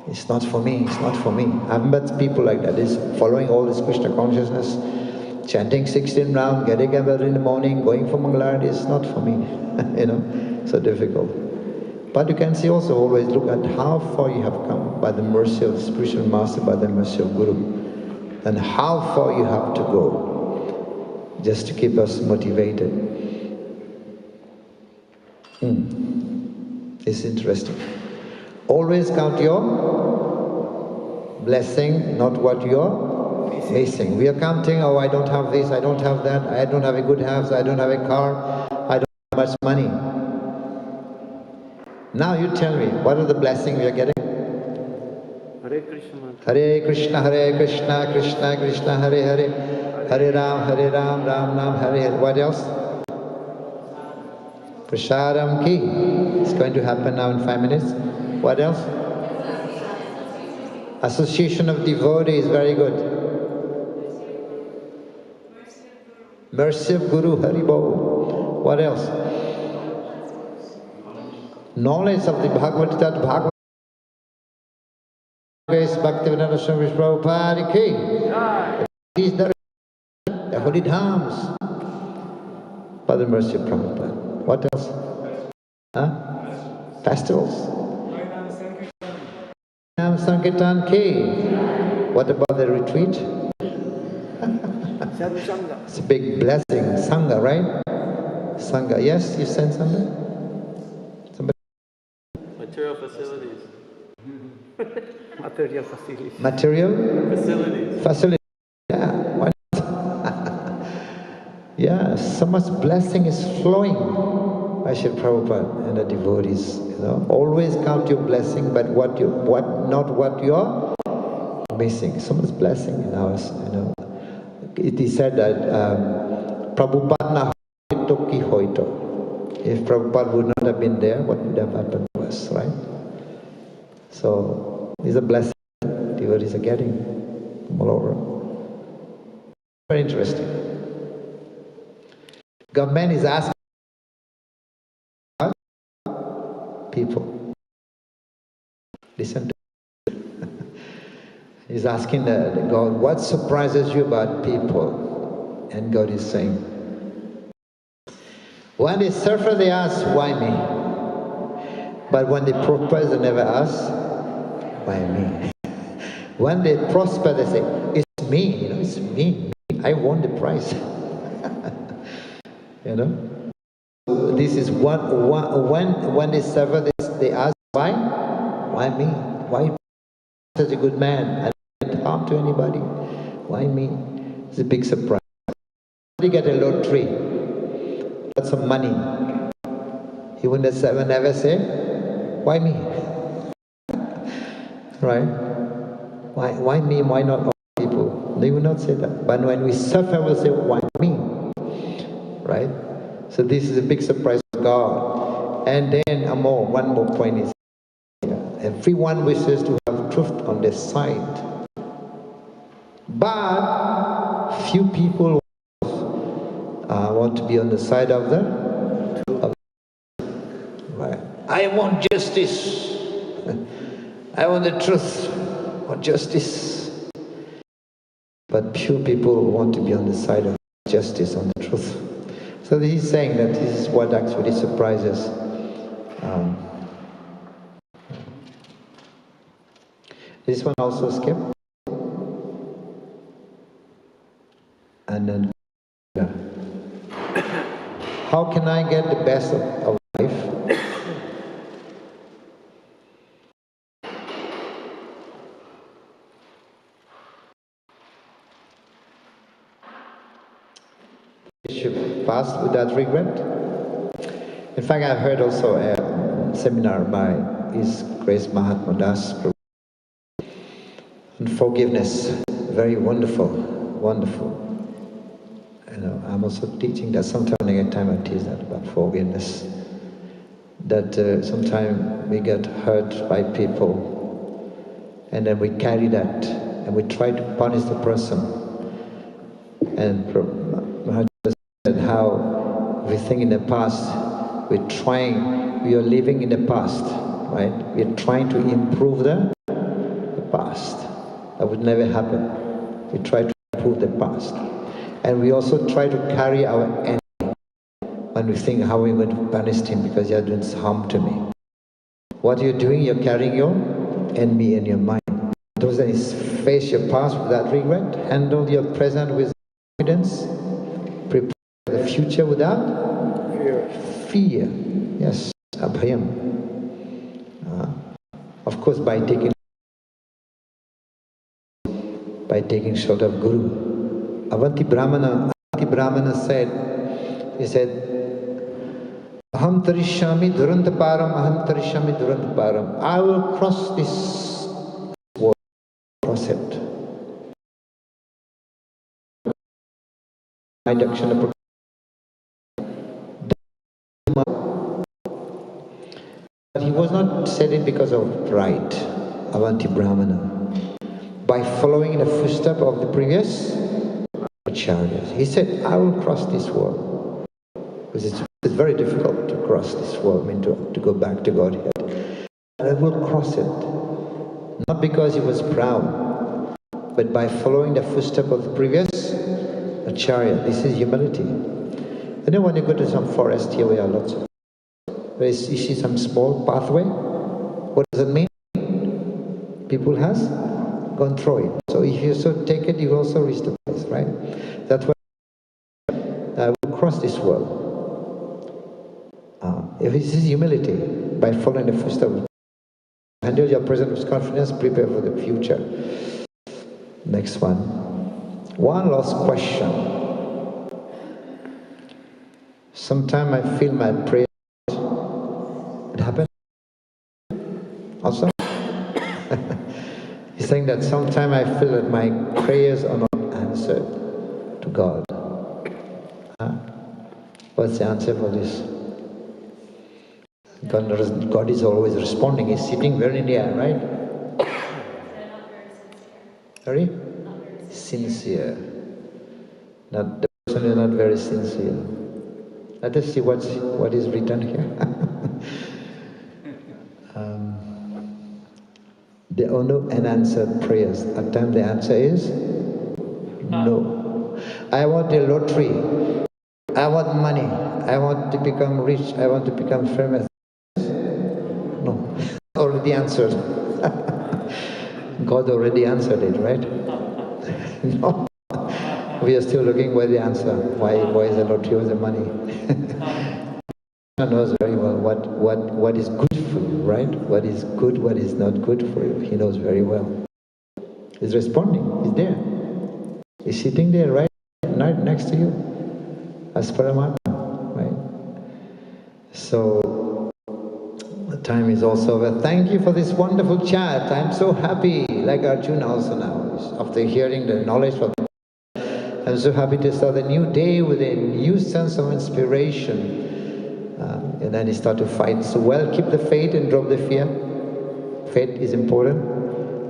It's not for me, it's not for me. I've met people like that, is following all this Krishna consciousness, chanting 16 rounds, getting up in the morning, going for Mangalarati, it's not for me, you know, so difficult. But you can see also, always look at how far you have come by the mercy of the spiritual master, by the mercy of Guru, and how far you have to go, just to keep us motivated. It's interesting. Always count your blessing, not what you're missing. We are counting, oh, I don't have this, I don't have that, I don't have a good house, I don't have a car, I don't have much money. Now you tell me, what are the blessings we are getting? Hare Krishna. Hare Krishna, Krishna Krishna, Hare Hare, Hare Ram, Ram Ram, Hare Hare. What else? Prasadam ki. It's going to happen now in 5 minutes. What else? Association of devotees, very good. Mercy of Guru, Haribol. What else? Knowledge of the Bhagavad Gita, Bhagavad Gita, Bhaktivedanta Swami Prabhupada ki. These are the holy dhams. By the mercy of Prabhupada. What else? Huh? Festivals. Sankirtan ki. What about the retreat? It's a big blessing. Sanga, right? Sanga. Yes, you sent Sanga? Somebody? Material facilities. Material facilities. Material? Facilities. Facilities. Yeah. Why not? Yeah, so much blessing is flowing. I should Prabhupada and the devotees, you know. Always count your blessing, but not what you're missing. So much blessing in ours, you know. It is said that Prabhupada na hoito ki hoito. If Prabhupada would not have been there, what would have happened to us, right? So it's a blessing devotees are getting from all over. Very interesting. Government is asking people. Listen to it. He's asking the God, what surprises you about people? And God is saying, when they suffer, they ask, why me? But when they prosper, they never ask, why me? When they prosper, they say, it's me, you know, it's me. I won the prize. You know? This is when they suffer, they ask, why? Why me? Why such a good man? I didn't harm to anybody. Why me? It's a big surprise. You get a lottery, lots of money. He would never say, why me? Right? Why me? Why not all people? They will not say that. But when we suffer, we'll say, why me? Right? So this is a big surprise of God. And then one more point is, everyone wishes to have truth on their side. But few people want to be on the side of the right. I want justice. I want the truth or justice. But few people want to be on the side of justice, on the truth. So he's saying that this is what actually surprises. This one also skip. And then, how can I get the best of life? Should pass without regret. In fact, I've heard also a seminar by His Grace Mahatma Das on forgiveness. Very wonderful, wonderful. You know, I'm also teaching that. Sometimes I get time I teach that about forgiveness. That sometimes we get hurt by people, and then we carry that, and we try to punish the person. And Maharaj said how we think in the past, we are living in the past, right? We are trying to improve the past. That would never happen. We try to improve the past. And we also try to carry our enemy when we think how we're going to punish him because you're doing harm to me. What you're doing, you're carrying your enemy in your mind. Those that is face your past without regret, handle your present with confidence, prepare the future without fear. Yes, abhayam. Of course, by taking sort of Guru. Avanti Brahmana said, he said, Aham tarishyami durantaparam, aham tarishyami durantaparam. I will cross this world, cross it. But he was not said it because of pride, Avanti Brahmana. By following in the footsteps of the previous acharyas. He said, I will cross this world. Because it's very difficult to cross this world, I mean to go back to Godhead. I will cross it. Not because he was proud, but by following the footsteps of the previous acharya. This is humility. And then when you go to some forest, here we are lots of, you see some small pathway. What does it mean? People has gone through it. So if you so take it, you also reach the place, right? That's why I will cross this world. If this is humility, by following the footsteps, handle your present with confidence, prepare for the future. Next one. One last question. Sometimes I feel my prayer. It happened? Also? He's saying that sometimes I feel that my prayers are not answered to God. What's the answer for this? God is always responding. He's sitting very in the air, right? Very sincere. Not the person is not very sincere. Let us see what is written here. There are no unanswered prayers. At times the answer is no. I want a lottery. I want money. I want to become rich. I want to become famous. No. Already answered. God already answered it, right? No. We are still looking for the answer. Why is the lottery or the money? God knows very well what is good for you, right? What is good, what is not good for you. He knows very well. He's responding. He's there. He's sitting there right next to you. As Paramatma, right? So, the time is also over. Thank you for this wonderful chat. I'm so happy, like Arjuna also now, after hearing the knowledge from I'm so happy to start a new day with a new sense of inspiration. And then you start to fight. So well, keep the faith and drop the fear. Faith is important.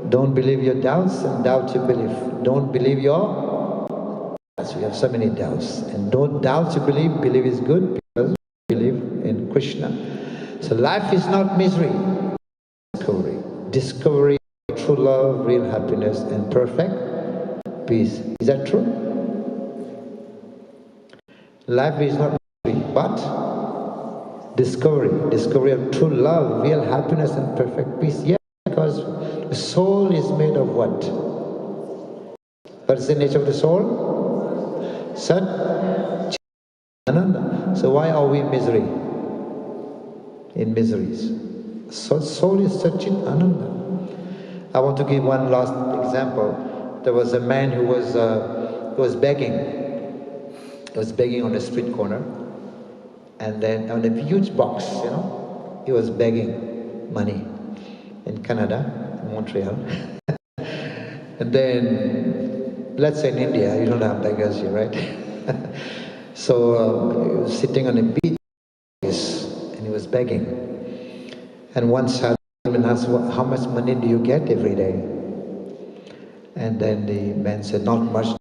Don't believe your doubts and doubt your belief. Don't believe your doubts. We have so many doubts. And don't doubt your belief. Belief is good because we believe in Krishna. So life is not misery. Discovery. Discovery of true love, real happiness and perfect peace. Is that true? Life is not misery, but discovery of true love, real happiness and perfect peace. Yes, because the soul is made of what? What is the nature of the soul? Sat, Ananda. So why are we in misery? In miseries. So soul is Satchit Ananda. I want to give one last example. There was a man who was begging. He was begging on a street corner. And then on a huge box, he was begging money in Canada, in Montreal. And then, let's say in India, you don't have beggars here, right? So he was sitting on a beach and he was begging. And one sat and asked, how much money do you get every day? And then the man said, not much.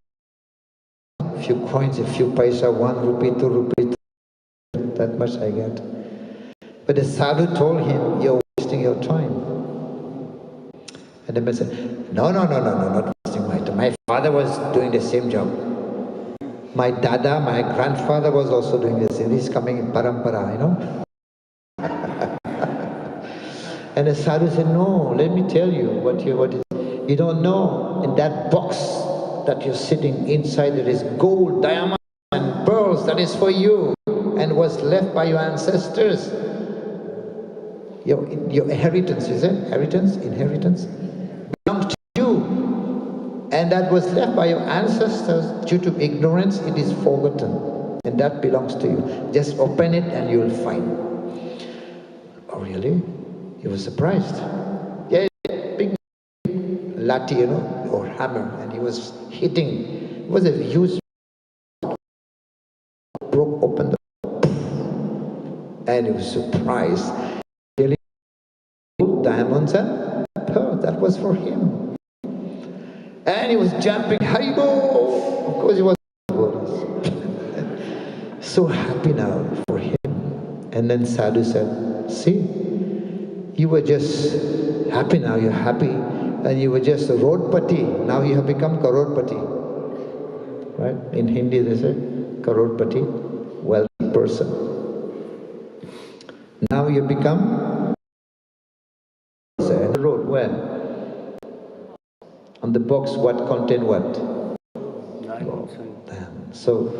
few coins, a few paisa, 1 rupee, 2 rupee, that much I get. But the sadhu told him, you're wasting your time. And the man said, no, not wasting my time. My father was doing the same job. My dada, my grandfather was also doing the same. He's coming in parampara, you know. And the sadhu said, no, let me tell you what is. You don't know, in that box that you're sitting inside, there is gold, diamonds, and pearls that is for you, and was left by your ancestors. Your inheritance, is it? Inheritance belongs to you. And that was left by your ancestors due to ignorance, it is forgotten. And that belongs to you. Just open it and you will find. Oh really? He was surprised. Yeah, big lathi, you know, or hammer, and he was hitting. It was a huge, broke open and he was surprised. Really, diamonds and pearls, that was for him. And he was jumping, Haribo! Of course he was so happy now for him. And then Sadhu said, see, you were just happy now, you're happy, and you were just a roadpati, now you have become karodpati. Right? In Hindi they say, karodpati, wealthy person. Now you become on the road, where? On the box, what contain what? So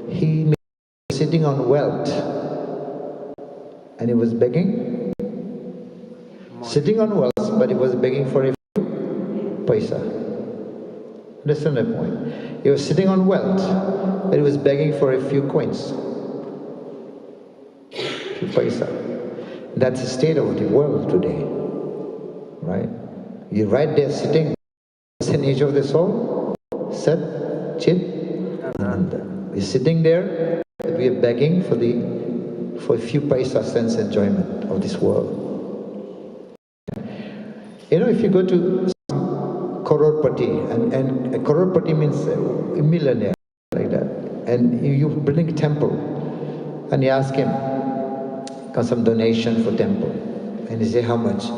he was sitting on wealth and he was begging. Sitting on wealth, but he was begging for a few paisa. Understand that point? He was sitting on wealth, but he was begging for a few coins. A few paisa. That's the state of the world today. Right? You're right there sitting. What's the nature of the soul? Sat, Chit, Ananda. We're sitting there, we are begging for a few paisa sense enjoyment of this world. You know, if you go to Karodpati, and a Karodpati means a millionaire, like that, and you building a temple, and you ask him, got some donation for temple, and he say, how much?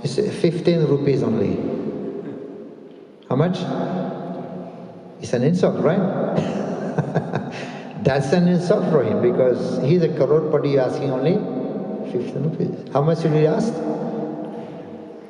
He say, 15 rupees only. How much? It's an insult, right? That's an insult for him, because he's a Karodpati asking only 15 rupees. How much did he ask?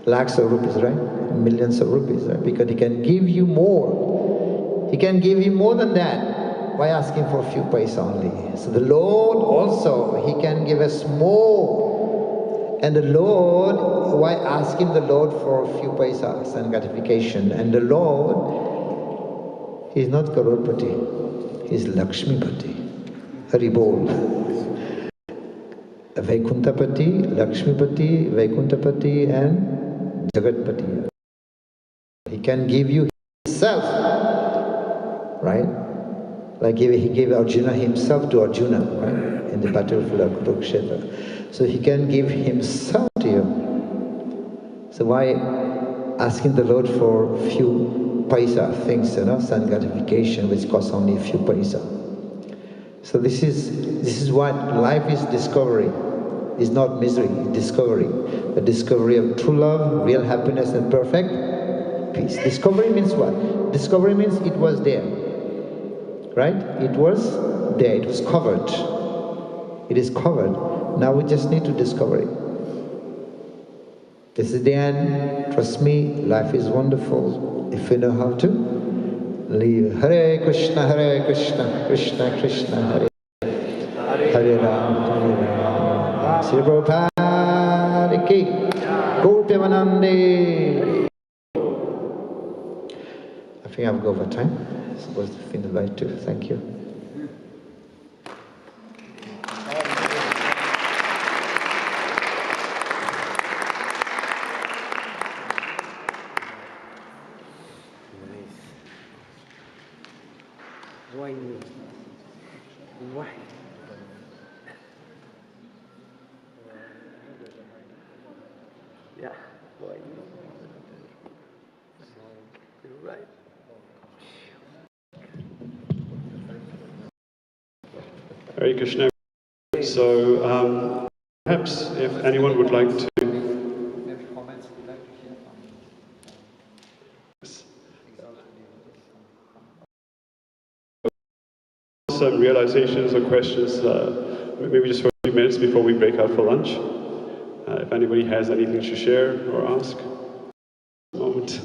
Lakhs of rupees, right? Millions of rupees, right? Because he can give you more. He can give you more than that by asking for a few paisa only. So the Lord also, He can give us more. And the Lord, why asking the Lord for a few paisa and gratification? And the Lord, He's not Karodpati, He's Lakshmipati. Hari Bol. Vaikuntapati, Lakshmipati, Vaikuntapati and Jagatpati. He can give you Himself, right? Like He gave Arjuna Himself to Arjuna, right? In the battlefield of Kurukshetra. So He can give Himself to you. So why asking the Lord for a few paisa things, you know, some gratification which costs only a few paisa? So this is what life is, discovery. It's not misery, it's discovery. A discovery of true love, real happiness and perfect peace. Discovery means what? Discovery means it was there. Right? It was there, it was covered. It is covered. Now we just need to discover it. This is the end. Trust me, life is wonderful if you know how to live. Hare Krishna, Krishna Krishna, Hare Hare Ram, Sri Prabhupada ki, Gaur Premanande. I think I've got over time. I'm supposed to finish by 2. Thank you. Why? Why? Yeah. Why? You're right. Hare Krishna. So perhaps if anyone would like to... Maybe comments you'd like to hear from. Some realizations or questions, maybe just for a few minutes before we break out for lunch. If anybody has anything to share or ask, a moment.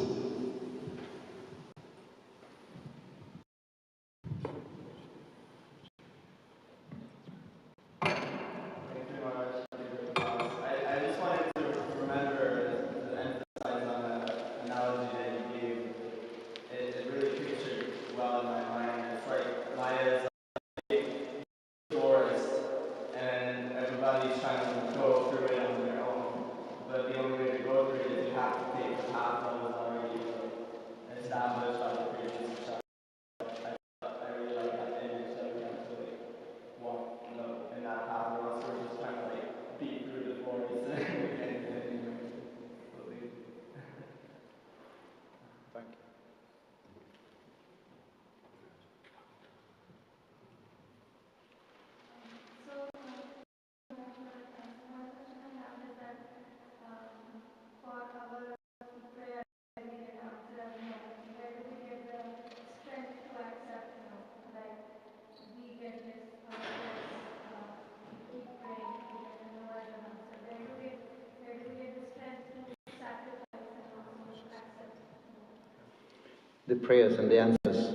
The prayers and the answers.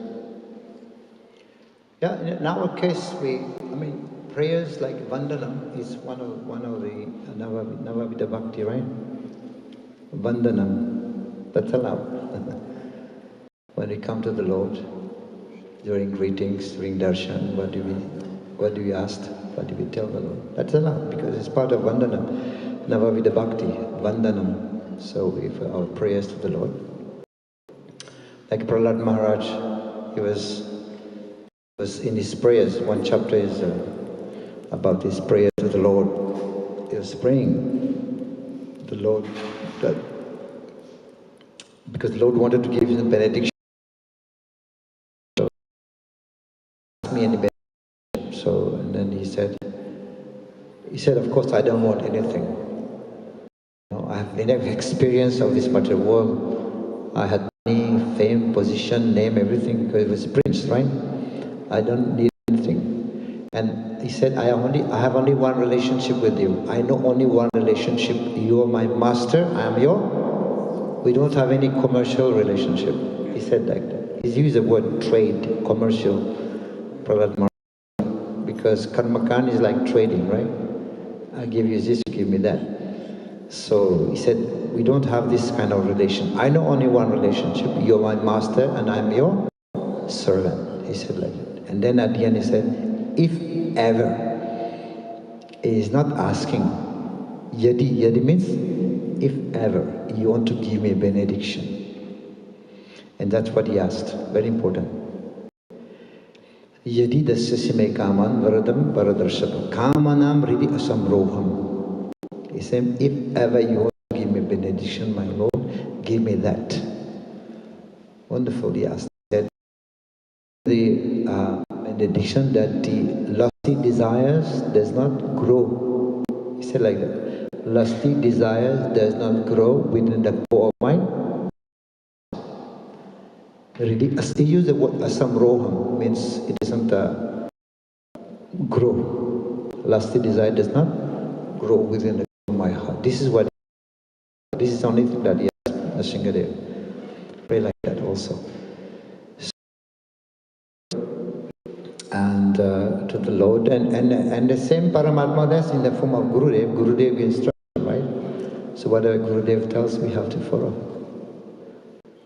Yeah, in our case, prayers like Vandanam is one of the Navavida Bhakti, right? Vandanam, that's allowed. When we come to the Lord, during greetings, during darshan, what do we ask? What do we tell the Lord? That's allowed because it's part of Vandanam, Navavida Bhakti, Vandanam. So if our prayers to the Lord. Like Prahlad Maharaj, he was in his prayers. One chapter is about his prayer to the Lord. He was praying the Lord that because the Lord wanted to give him benediction. So ask me any benediction. So and then he said, of course I don't want anything. I have enough experience of this material world. I had money, fame, position, name, everything, because he was a prince, right? I don't need anything. And he said, I have only one relationship with you. I know only one relationship. You are my master, I am your... We don't have any commercial relationship. He said like that. He used the word trade, commercial, Prahlad Maharaj, because karmakan is like trading, right? I give you this, you give me that. So he said, we don't have this kind of relation. I know only one relationship. You're my master and I'm your servant. He said like that. And then at the end he said, if ever, he is not asking, yadi means, if ever you want to give me a benediction. And that's what he asked, very important. Yadi dasyasime kaman varadam varadarshapam kamanam ridi asamroham. He said, if ever you want to give me benediction, my Lord, give me that. Wonderful, he asked. He said, the benediction that the lusty desires does not grow. He said like that. Lusty desires does not grow within the core of my heart. He used the word asamroham, means it doesn't grow. Lusty desire does not grow within the core of my heart. This is the only thing that he asked Shingadev. Pray like that also. And to the Lord, and the same Paramatma that's in the form of Gurudev instruction, right? So whatever Gurudev tells, we have to follow.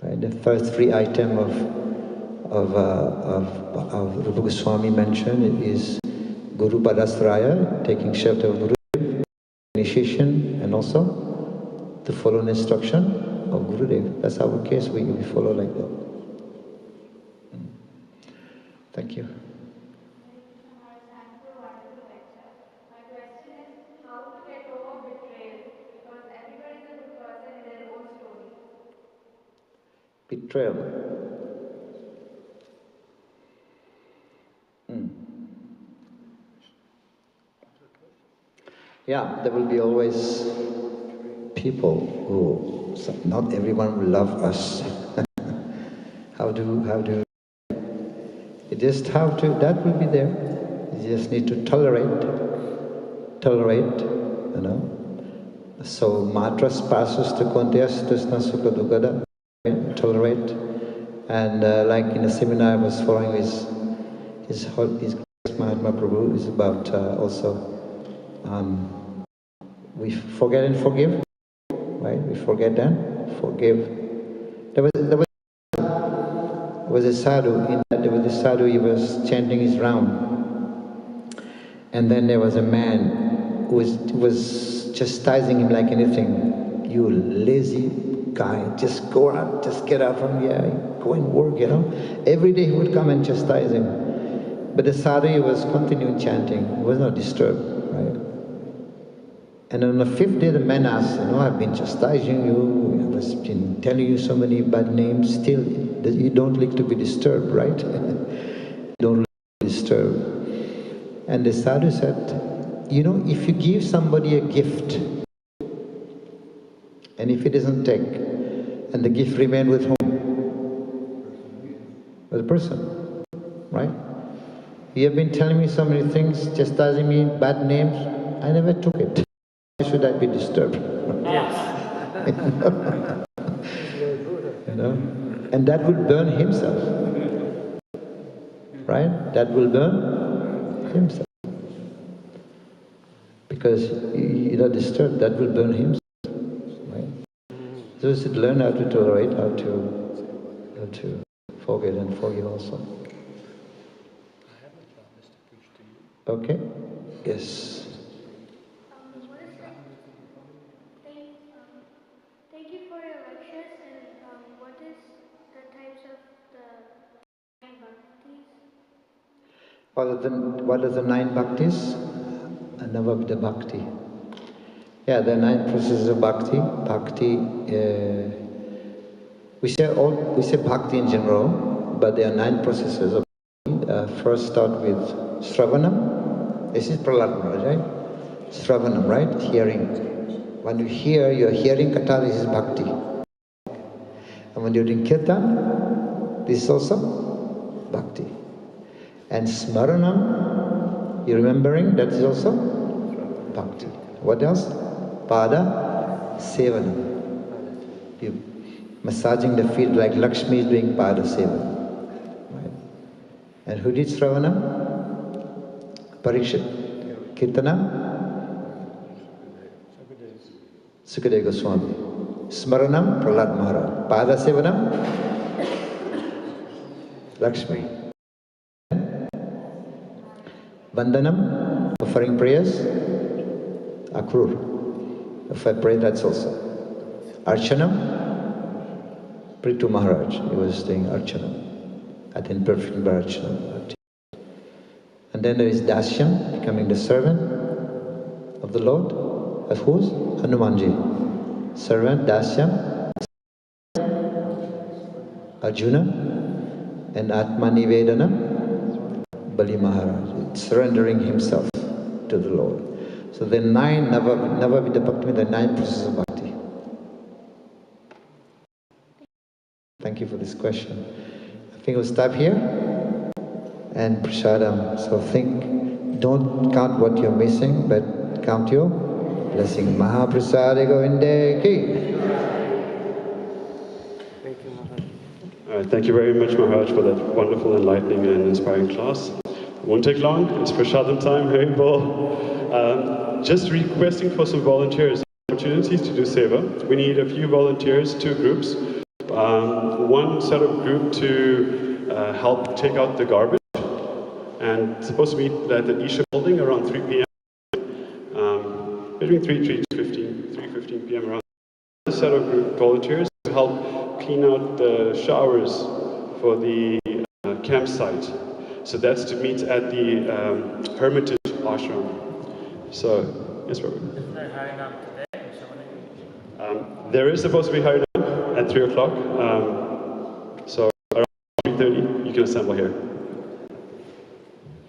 Right? The first three item of Rupa Goswami mentioned is Guru Padasraya, taking shelter of Gurudev, initiation, and also to follow the instruction of Gurudev. That's our case, we follow like that. Thank you. Betrayal. Yeah, there will be always people who, not everyone will love us. How do, you just have to, that will be there. You just need to tolerate, you know. So, matras passus to kontias tusna sukha dukada, tolerate. And like in a seminar I was following his Mahatma Prabhu is about also we forget and forgive, right? We forget and forgive. There was a sadhu, he was chanting his round. And then there was a man who was chastising him like anything. You lazy guy, just go out, just get out from here, go and work, you know. Every day he would come and chastise him. But the sadhu was continuing chanting, he was not disturbed, right? And on the 5th day the man asked, you know, I've been chastising you, I've been telling you so many bad names, still you don't like to be disturbed, right? You don't like to be disturbed. And the sadhu said, you know, if you give somebody a gift, and if he doesn't take, and the gift remain with whom? With the person, right? You have been telling me so many things, chastising me, bad names, I never took it. Why should I be disturbed? Yes. You know? And that will burn himself. Right? That will burn himself. Because you're not disturbed, that will burn himself. Right? So we should learn how to tolerate, how to forget and forgive also. Okay? Yes. Thank you for your lectures. And what is the types of the 9 bhaktis? What are the 9 bhaktis? Navavida bhakti. Yeah, there are 9 processes of bhakti. Bhakti, we say bhakti in general, but there are 9 processes of bhakti. First start with Shravanam. This is Prahlad Maharaj, right? Shravanam, right? Hearing. When you hear, you're hearing Katha, this is bhakti. And when you're doing Kirtan, this is also bhakti. And Smaranam, you're remembering, that is also bhakti. What else? Pada Sevanam. You massaging the feet like Lakshmi is doing Pada Sevanam. Right? And who did Sravanam? Parikshit. Kirtanam? Sukadeva Swami. Smaranam, Prahlad Maharaj. Pada Sevanam, Lakshmi. Vandanam, offering prayers, Akrur. If I pray, that's also. Archanam, Prithu Maharaj. He was doing Archanam. I think perfect by Archanam. And then there is Dasyam, becoming the servant of the Lord. Of whose? Hanumanji. Servant, Dasyam, Arjuna, and Atmanivedana, Bali Maharaj, surrendering himself to the Lord. So the 9 Navavida Bhakti, the 9 processes of bhakti. Thank you for this question. I think we'll stop here. And prasadam. So think, don't count what you're missing, but count your blessing. Mahaprasada Govinde ki. Thank you, Maharaj. All right, thank you very much, Maharaj, for that wonderful, enlightening, and inspiring class. It won't take long. It's prasadam time. Very well. Just requesting for some volunteers, opportunities to do seva. We need a few volunteers, 2 groups. One set of group to help take out the garbage, and it's supposed to be at the Isha building around 3 p.m. Between 3:15 p.m. around. A set of group volunteers to help clean out the showers for the campsite. So that's to meet at the Hermitage ashram. So, yes, Robert. Isn't there Harinam today? There is supposed to be Harinam at 3 o'clock. So around 3:30, you can assemble here.